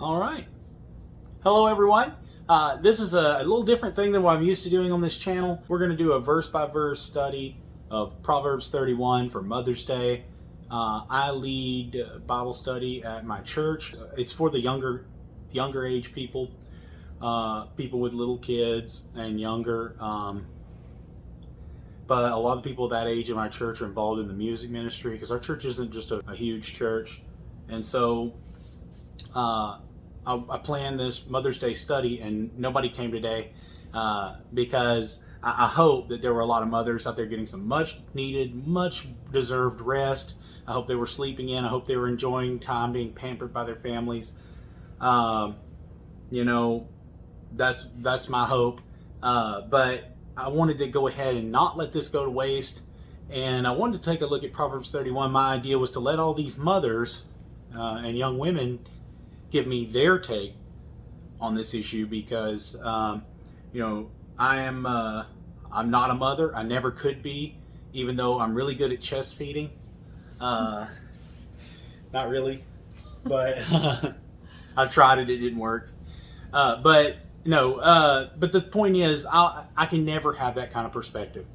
All right. Hello, everyone. This is a little different thing than what I'm used to doing on this channel. We're going to do a verse-by-verse study of Proverbs 31 for Mother's Day. I lead Bible study at my church. It's for the younger age people, people with little kids and younger. But a lot of people that age in my church are involved in the music ministry because our church isn't just a huge church. And so I planned this Mother's Day study, and nobody came today because I hope that there were a lot of mothers out there getting some much needed, much deserved rest. I hope they were sleeping in. I hope they were enjoying time being pampered by their families. That's my hope. But I wanted to go ahead and not let this go to waste. And I wanted to take a look at Proverbs 31. My idea was to let all these mothers and young women give me their take on this issue because, I'm not a mother. I never could be, even though I'm really good at chest feeding. Not really, but I've tried it. It didn't work. But the point is, I can never have that kind of perspective.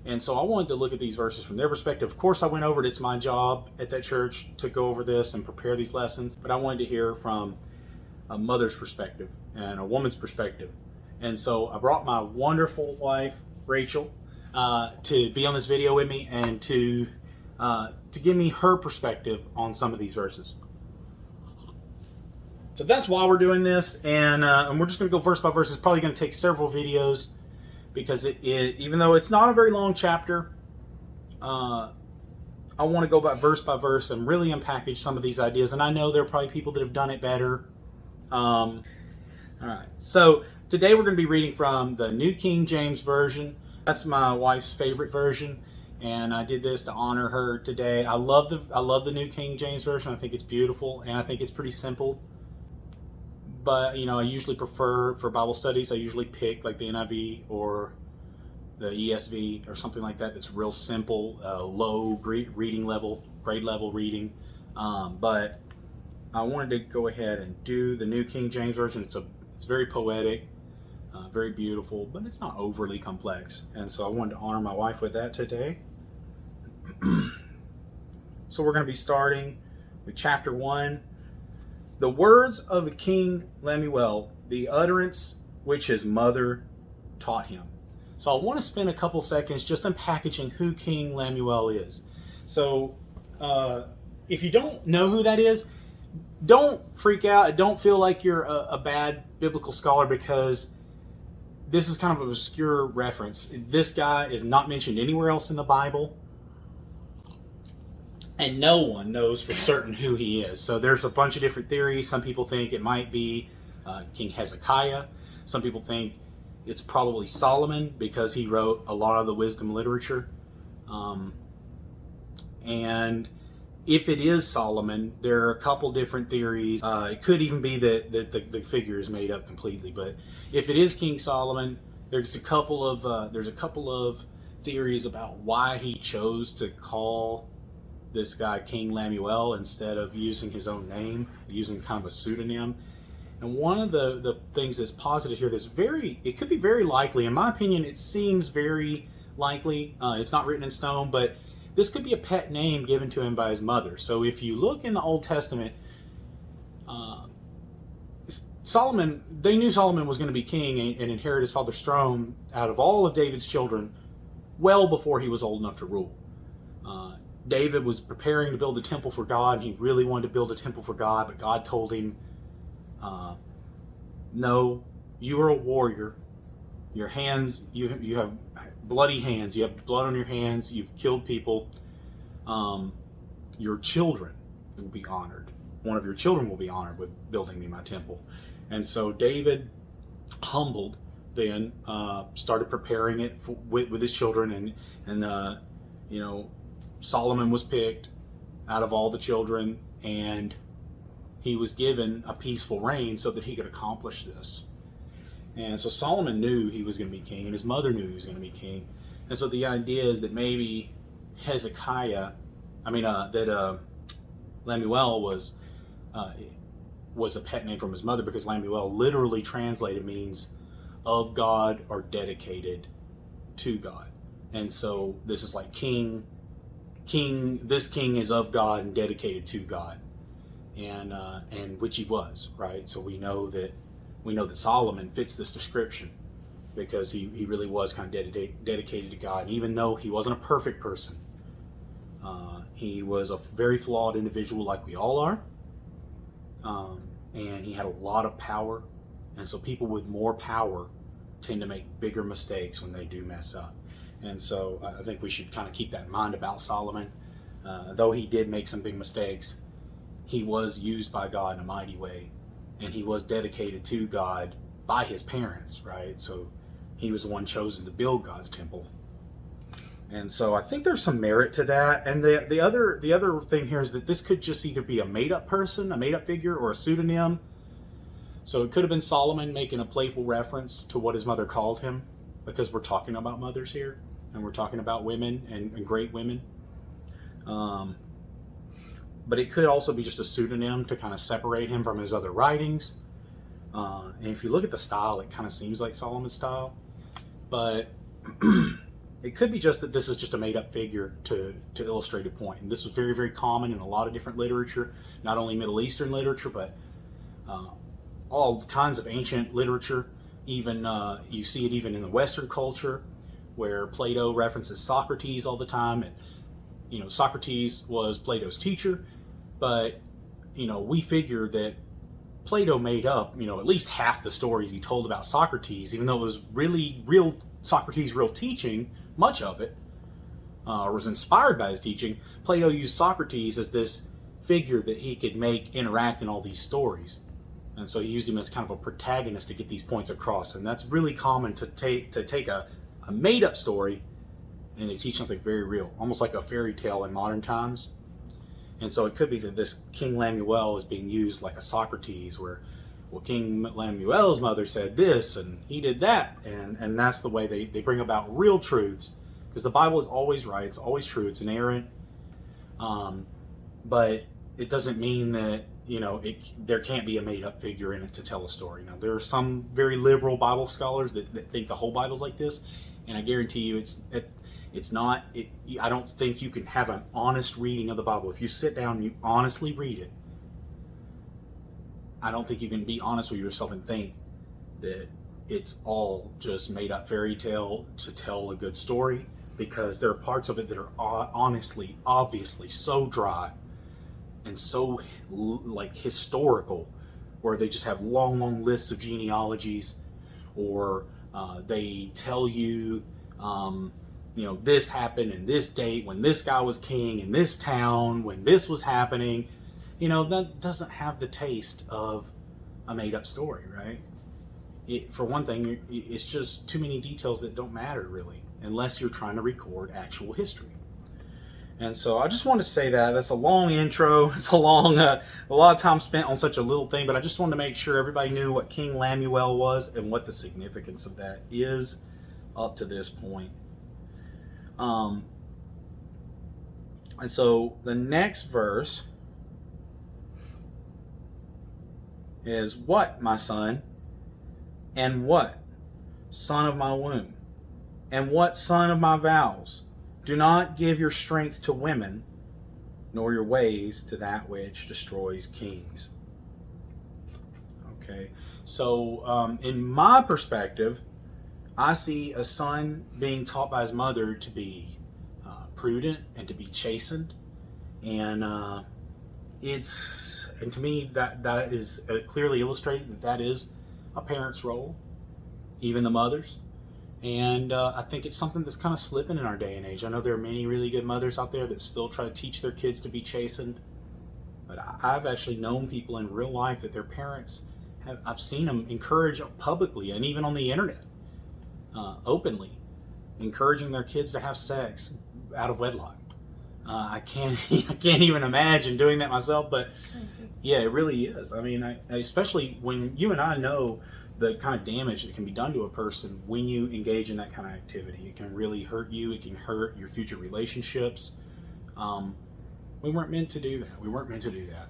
And so I wanted to look at these verses from their perspective. Of course, I went over it. It's my job at that church to go over this and prepare these lessons. But I wanted to hear from a mother's perspective and a woman's perspective. And so I brought my wonderful wife, Rachel, to be on this video with me and to give me her perspective on some of these verses. So that's why we're doing this. And we're just going to go verse by verse. It's probably going to take several videos, because even though it's not a very long chapter, I want to go by verse and really unpackage some of these ideas. And I know there are probably people that have done it better. All right, so today we're going to be reading from the New King James Version. That's my wife's favorite version, and I did this to honor her today. I love the New King James Version. I think it's beautiful, and I think it's pretty simple. But, I usually prefer, for Bible studies, I usually pick like the NIV or the ESV or something like that that's real simple, low grade level reading. But I wanted to go ahead and do the New King James Version. It's very poetic, very beautiful, but it's not overly complex. And so I wanted to honor my wife with that today. So we're going to be starting with chapter 1. The words of King Lemuel, the utterance which his mother taught him. So I want to spend a couple seconds just unpackaging who King Lemuel is. So if you don't know who that is, don't freak out. Don't feel like you're a bad biblical scholar, because this is kind of an obscure reference. This guy is not mentioned anywhere else in the Bible, and no one knows for certain who he is. So there's a bunch of different theories. Some people think it might be King Hezekiah. Some people think it's probably Solomon, because he wrote a lot of the wisdom literature. And if it is Solomon, there are a couple different theories. It could even be that the figure is made up completely. But if it is King Solomon, there's a couple of theories about why he chose to call this guy King Lemuel instead of using his own name, using kind of a pseudonym. And one of the things that's posited here it could be very likely, in my opinion, it seems very likely. It's not written in stone, but this could be a pet name given to him by his mother. So if you look in the Old Testament, they knew Solomon was going to be king and inherit his father's throne out of all of David's children well before he was old enough to rule. David was preparing to build a temple for God, and he really wanted to build a temple for God, but God told him, no, you are a warrior. Your hands, you have bloody hands. You have blood on your hands. You've killed people. Your children will be honored. One of your children will be honored with building me my temple. And so David, humbled, then started preparing it with his children, and Solomon was picked out of all the children, and he was given a peaceful reign so that he could accomplish this. And so Solomon knew he was going to be king, and his mother knew he was going to be king. And so the idea is that maybe Lemuel was a pet name from his mother, because Lamuel literally translated means of God or dedicated to God. And so this is like this king is of God and dedicated to God, and which he was, right? So we know that Solomon fits this description, because he really was kind of dedicated to God. And even though he wasn't a perfect person, he was a very flawed individual, like we all are, and he had a lot of power. And so people with more power tend to make bigger mistakes when they do mess up. And so I think we should kind of keep that in mind about Solomon. Though he did make some big mistakes, he was used by God in a mighty way, and he was dedicated to God by his parents, right? So he was the one chosen to build God's temple. And so I think there's some merit to that. And the other thing here is that this could just either be a made-up person, a made-up figure, or a pseudonym. So it could have been Solomon making a playful reference to what his mother called him, because we're talking about mothers here, and we're talking about women and great women. But it could also be just a pseudonym to kind of separate him from his other writings. And if you look at the style, it kind of seems like Solomon's style. But it could be just that this is just a made-up figure to illustrate a point. And this was very, very common in a lot of different literature, not only Middle Eastern literature, but all kinds of ancient literature. Even you see it even in the Western culture, where Plato references Socrates all the time. And Socrates was Plato's teacher, but we figure that Plato made up at least half the stories he told about Socrates, even though it was really real Socrates' real teaching. Much of it was inspired by his teaching. Plato used Socrates as this figure that he could make interact in all these stories, and so he used him as kind of a protagonist to get these points across. And that's really common, to take a made-up story and to teach something very real, almost like a fairy tale in modern times. And so it could be that this King Lemuel is being used like a Socrates, where, well, King Lemuel's mother said this and he did that, and that's the way they bring about real truths, because the Bible is always right, it's always true, it's inerrant, but it doesn't mean that there can't be a made-up figure in it to tell a story. Now, there are some very liberal Bible scholars that think the whole Bible's like this, and I guarantee you it's not. I don't think you can have an honest reading of the Bible. If you sit down and you honestly read it, I don't think you can be honest with yourself and think that it's all just made up fairy tale to tell a good story, because there are parts of it that are honestly, obviously so dry and so like historical, where they just have long lists of genealogies, or they tell you, this happened in this date when this guy was king in this town when this was happening. That doesn't have the taste of a made-up story, right? For one thing, it's just too many details that don't matter really, unless you're trying to record actual history. And so I just want to say that's a long intro. It's a lot of time spent on such a little thing, but I just wanted to make sure everybody knew what King Lemuel was and what the significance of that is up to this point. And so the next verse is, "What, my son? And what, son of my womb? And what, son of my vows? Do not give your strength to women, nor your ways to that which destroys kings." Okay, so in my perspective, I see a son being taught by his mother to be prudent and to be chastened, and to me that is clearly illustrated that is a parent's role, even the mother's. And I think it's something that's kind of slipping in our day and age. I know there are many really good mothers out there that still try to teach their kids to be chastened, but I've actually known people in real life that their parents I've seen them encourage publicly and even on the internet, openly, encouraging their kids to have sex out of wedlock. I can't even imagine doing that myself, but yeah, it really is. I mean, especially when you and I know the kind of damage that can be done to a person when you engage in that kind of activity. It can really hurt you. It can hurt your future relationships. We weren't meant to do that.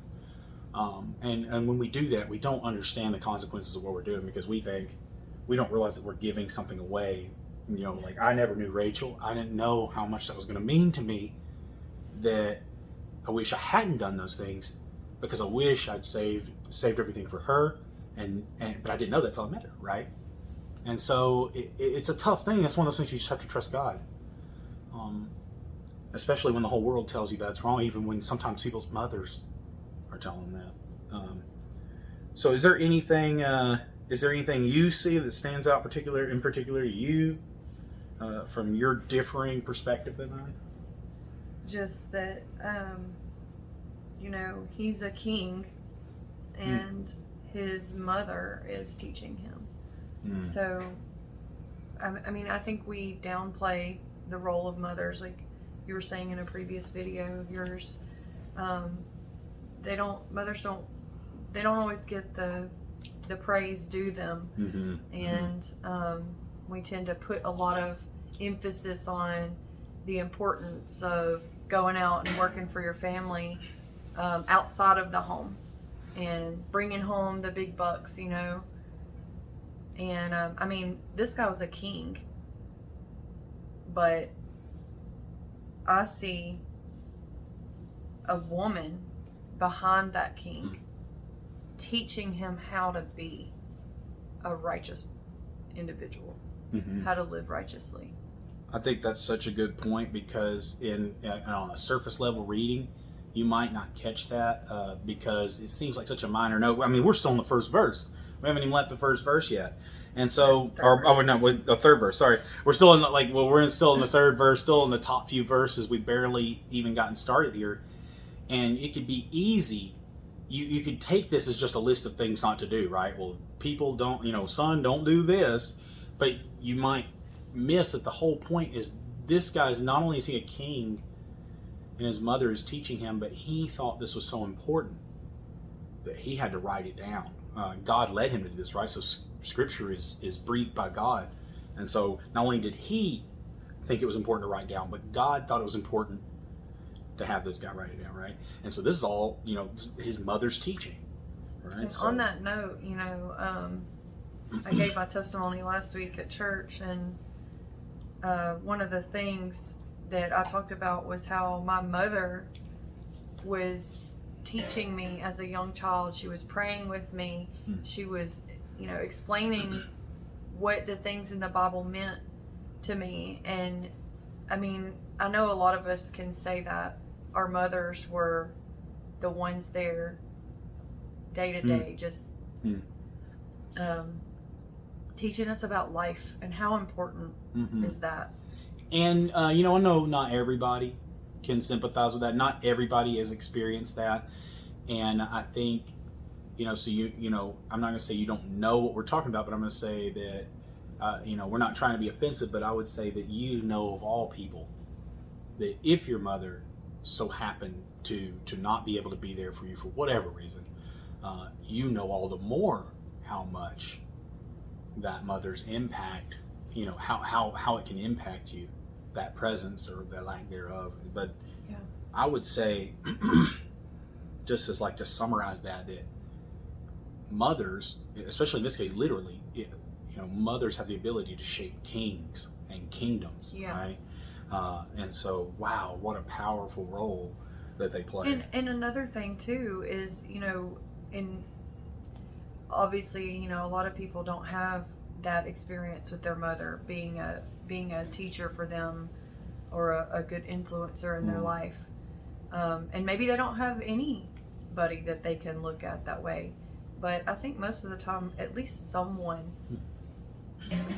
And when we do that, we don't understand the consequences of what we're doing, because we don't realize that we're giving something away. You know, like, I never knew Rachel. I didn't know how much that was going to mean to me, that I wish I hadn't done those things, because I wish I'd saved everything for her, but I didn't know that till I met her, right? And so it's a tough thing. It's one of those things you just have to trust God, especially when the whole world tells you that's wrong, even when sometimes people's mothers are telling them that. So is there anything you see that stands out in particular to you, from your differing perspective than mine? Just that, he's a king, and his mother is teaching him. So, I mean, I think we downplay the role of mothers, like you were saying in a previous video of yours. Mothers don't always get the praise due them. And we tend to put a lot of emphasis on the importance of going out and working for your family outside of the home and bringing home the big bucks, And I mean, this guy was a king, but I see a woman behind that king teaching him how to be a righteous individual, how to live righteously. I think that's such a good point, because on a surface level reading, you might not catch that because it seems like such a minor note. I mean, we're still in the first verse. We haven't even left the first verse yet. And so, the third verse, sorry. We're still still in the third verse, still in the top few verses. We barely even gotten started here. And it could be easy. You could take this as just a list of things not to do, right? Well, people don't, son, don't do this. But you might miss that the whole point is, this guy's, not only is he a king and his mother is teaching him, but he thought this was so important that he had to write it down. God led him to do this, right? So scripture is breathed by God. And so not only did he think it was important to write down, but God thought it was important to have this guy write it down, right? And so this is all, his mother's teaching, right? And on that note, I gave my testimony last week at church, and one of the things that I talked about was how my mother was teaching me as a young child. She was praying with me. She was, explaining what the things in the Bible meant to me. And I mean, I know a lot of us can say that our mothers were the ones there day to day, just teaching us about life and how important is that. And, I know not everybody can sympathize with that. Not everybody has experienced that. And I think, so I'm not going to say you don't know what we're talking about, but I'm going to say that, we're not trying to be offensive, but I would say that of all people, that if your mother so happened to not be able to be there for you for whatever reason, all the more how much that mother's impact, how it can impact you, that presence or the lack thereof. But yeah, I would say, just as to summarize that mothers, especially in this case, literally, mothers have the ability to shape kings and kingdoms, right? And so, wow, what a powerful role that they play. And another thing too is, obviously, a lot of people don't have that experience with their mother being a teacher for them, or a good influencer in their life, and maybe they don't have anybody that they can look at that way. But I think most of the time, at least someone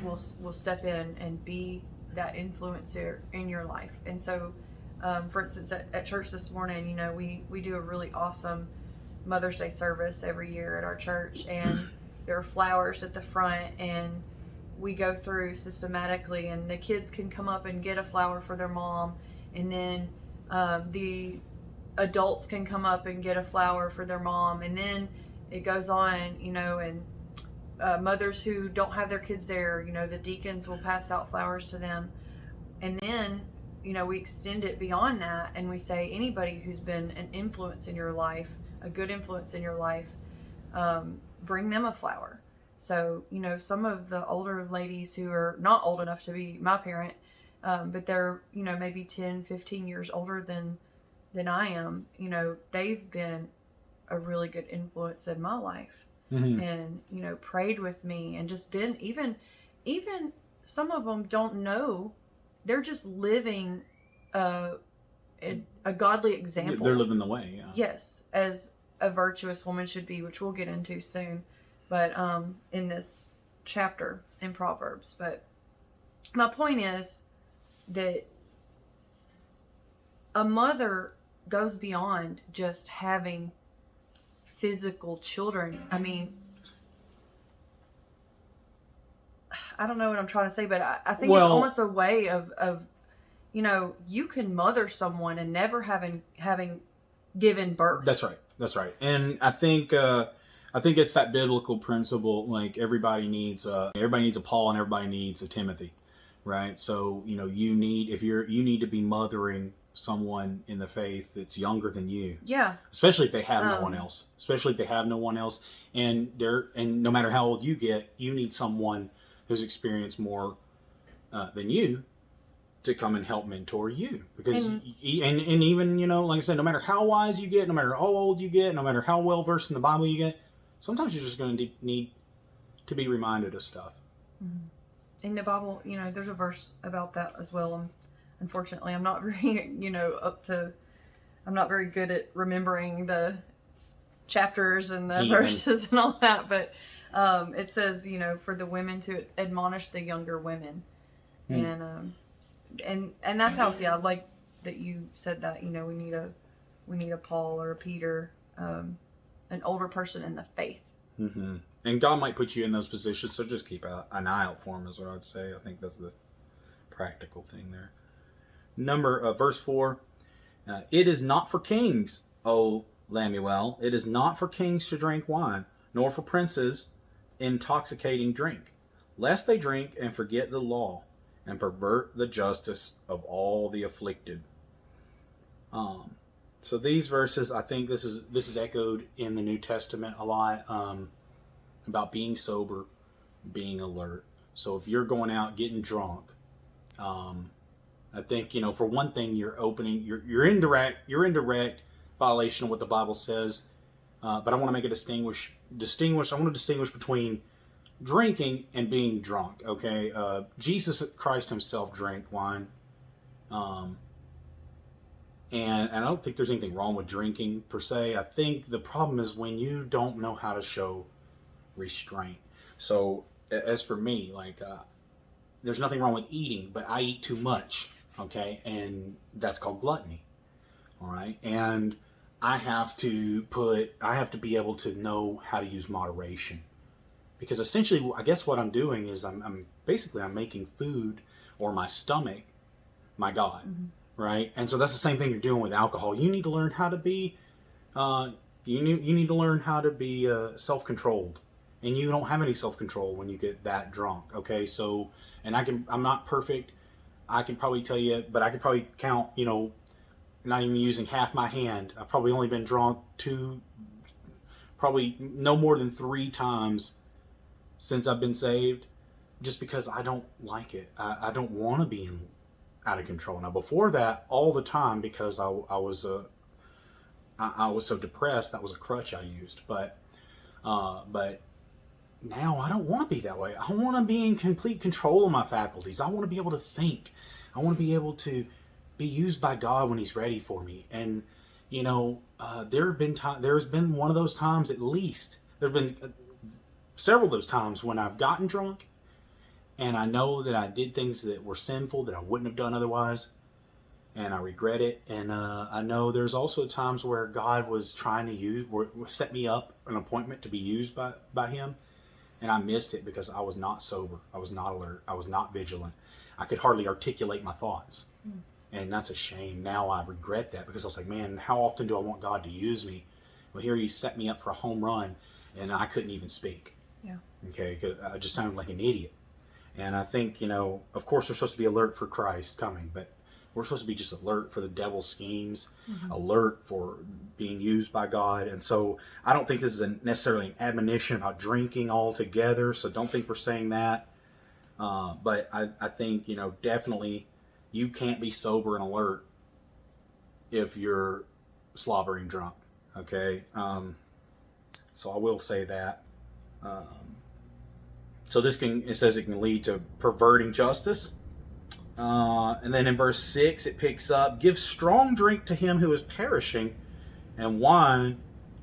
will step in and be that influencer in your life. And so, for instance, at church this morning, we do a really awesome Mother's Day service every year at our church, and there are flowers at the front, and we go through systematically, and the kids can come up and get a flower for their mom, and then the adults can come up and get a flower for their mom, and then it goes on, and mothers who don't have their kids there, the deacons will pass out flowers to them, and then we extend it beyond that, and we say anybody who's been an influence in your life a good influence in your life, bring them a flower. So, some of the older ladies who are not old enough to be my parent, but they're, maybe 10, 15 years older than I am, they've been a really good influence in my life. Mm-hmm. And, prayed with me and just been, even some of them don't know, they're just living a godly example. They're living the way, yeah. Yes, as a virtuous woman should be, which we'll get into soon, but in this chapter in Proverbs. But my point is that a mother goes beyond just having physical children. I mean, I don't know what I'm trying to say, but I think it's almost a way of you can mother someone and never having given birth. That's right. And I think it's that biblical principle. Like everybody needs a Paul and everybody needs a Timothy, right? So you need to be mothering someone in the faith that's younger than you. Yeah. Especially if they have no one else. And no matter how old you get, you need someone who's experienced more than you to come and help mentor you. Because and even, like I said, no matter how wise you get, no matter how old you get, no matter how well versed in the Bible you get, sometimes you're just going to need to be reminded of stuff. Mm-hmm. In the Bible, there's a verse about that as well. Unfortunately, I'm not very, I'm not very good at remembering the chapters and the verses and all that. But it says, for the women to admonish the younger women. And that's how, I like that you said that, we need a Paul or a Peter, an older person in the faith. Mm-hmm. And God might put you in those positions, so just keep an eye out for him, is what I'd say. I think that's the practical thing there. Verse 4, it is not for kings, O Lemuel, it is not for kings to drink wine, nor for princes intoxicating drink, lest they drink and forget the law and pervert the justice of all the afflicted. So these verses, I think this is echoed in the New Testament a lot, about being sober, being alert. So if you're going out getting drunk, I think, for one thing, you're indirect violation of what the Bible says. But I want to make a distinguish. I want to distinguish between drinking and being drunk. Okay, Jesus Christ Himself drank wine, and I don't think there's anything wrong with drinking per se. I think the problem is when you don't know how to show restraint. So as for me, there's nothing wrong with eating, but I eat too much. Okay, and that's called gluttony. All right, and I have to be able to know how to use moderation, because essentially, I guess what I'm doing is I'm making food or my stomach my God, mm-hmm. right? And so that's the same thing you're doing with alcohol. You need to learn how to be self-controlled, and you don't have any self-control when you get that drunk. Okay, so I'm not perfect. I can probably tell you, but I could probably count, not even using half my hand. I've probably only been drunk probably no more than 3 times since I've been saved, just because I don't like it. I don't want to be out of control. Now, before that, all the time, because I was so depressed, that was a crutch I used. But now I don't want to be that way. I want to be in complete control of my faculties. I want to be able to think. I want to be able to be used by God when He's ready for me. And there's been one of those times, at least there've been several of those times when I've gotten drunk and I know that I did things that were sinful that I wouldn't have done otherwise, and I regret it. And I know there's also times where God was trying to set me up an appointment to be used by Him, and I missed it because I was not sober, I was not alert, I was not vigilant. I could hardly articulate my thoughts. And that's a shame. Now I regret that, because I was like, man, how often do I want God to use me? Well, here He set me up for a home run, and I couldn't even speak. Yeah. Okay, 'cause I just sounded like an idiot. And I think, of course we're supposed to be alert for Christ coming, but We're supposed to be just alert for the devil's schemes, alert for being used by God. And so I don't think this is necessarily an admonition about drinking altogether. So don't think we're saying that. But I think, definitely you can't be sober and alert if you're slobbering drunk. Okay. So I will say that. So it says it can lead to perverting justice. And then in verse 6, it picks up, give strong drink to him who is perishing, and wine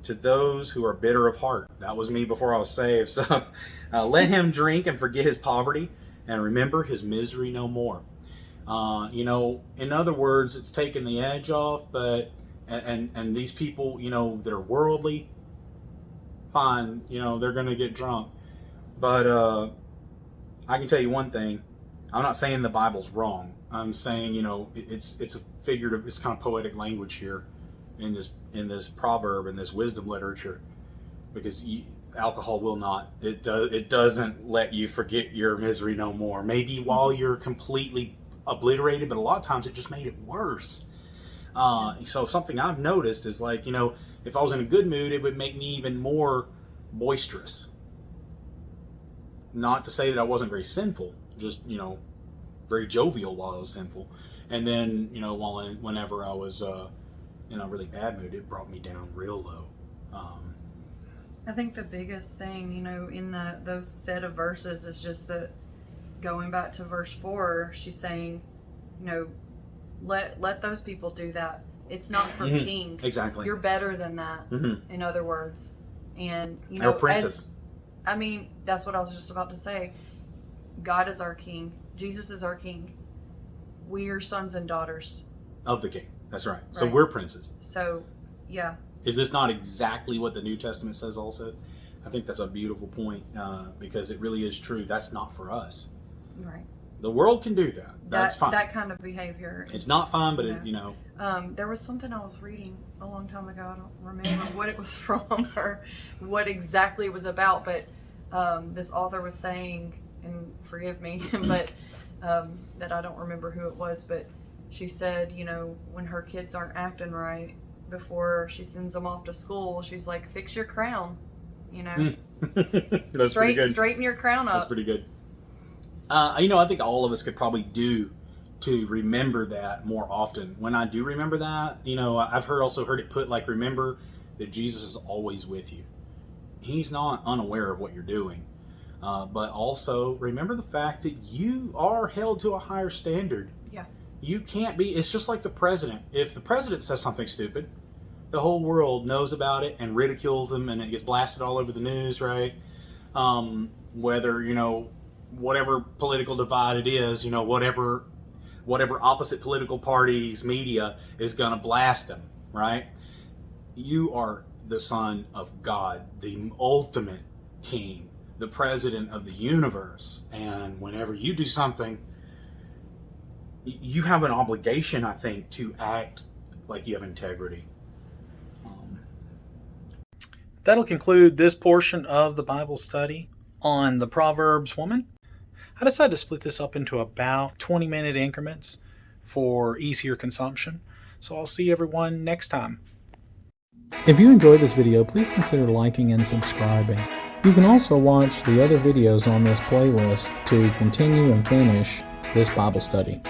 to those who are bitter of heart. That was me before I was saved. So let him drink and forget his poverty, and remember his misery no more. In other words, it's taking the edge off, but and these people, that are worldly, fine, they're going to get drunk. But I can tell you one thing. I'm not saying the Bible's wrong. I'm saying, it's a figurative, it's kind of poetic language here in this proverb, in this wisdom literature, because alcohol will not. It doesn't let you forget your misery no more. Maybe while you're completely obliterated, but a lot of times it just made it worse. So something I've noticed is like, if I was in a good mood, it would make me even more boisterous. Not to say that I wasn't very sinful, just, very jovial while I was sinful. And then, whenever I was in a really bad mood, it brought me down real low. I think the biggest thing, in those set of verses is just that, going back to verse 4, she's saying, let those people do that. It's not for kings. Exactly. You're better than that, in other words. And, Or princes. That's what I was just about to say. God is our king. Jesus is our king. We are sons and daughters Of the king. That's right. So we're princes. So, yeah. Is this not exactly what the New Testament says also? I think that's a beautiful point, because it really is true. That's not for us. Right. The world can do that. That's fine. That kind of behavior. It's not fine, but there was something I was reading a long time ago. I don't remember what it was from or what exactly it was about, but this author was saying, and forgive me, but that I don't remember who it was, but she said, when her kids aren't acting right, before she sends them off to school, she's like, fix your crown, That's pretty good. Straighten your crown up. That's pretty good. I think all of us could probably do to remember that more often. When I do remember that, I've also heard it put like, remember that Jesus is always with you. He's not unaware of what you're doing. But also remember the fact that you are held to a higher standard. Yeah. You can't be, it's just like the president. If the president says something stupid, the whole world knows about it and ridicules them, and it gets blasted all over the news, right? Whether, whatever political divide it is, whatever opposite political party's media is going to blast them, right? You are the son of God, the ultimate king, the president of the universe. And whenever you do something, you have an obligation, I think, to act like you have integrity. That'll conclude this portion of the Bible study on the Proverbs woman. I decided to split this up into about 20-minute increments for easier consumption. So I'll see everyone next time. If you enjoyed this video, please consider liking and subscribing. You can also watch the other videos on this playlist to continue and finish this Bible study.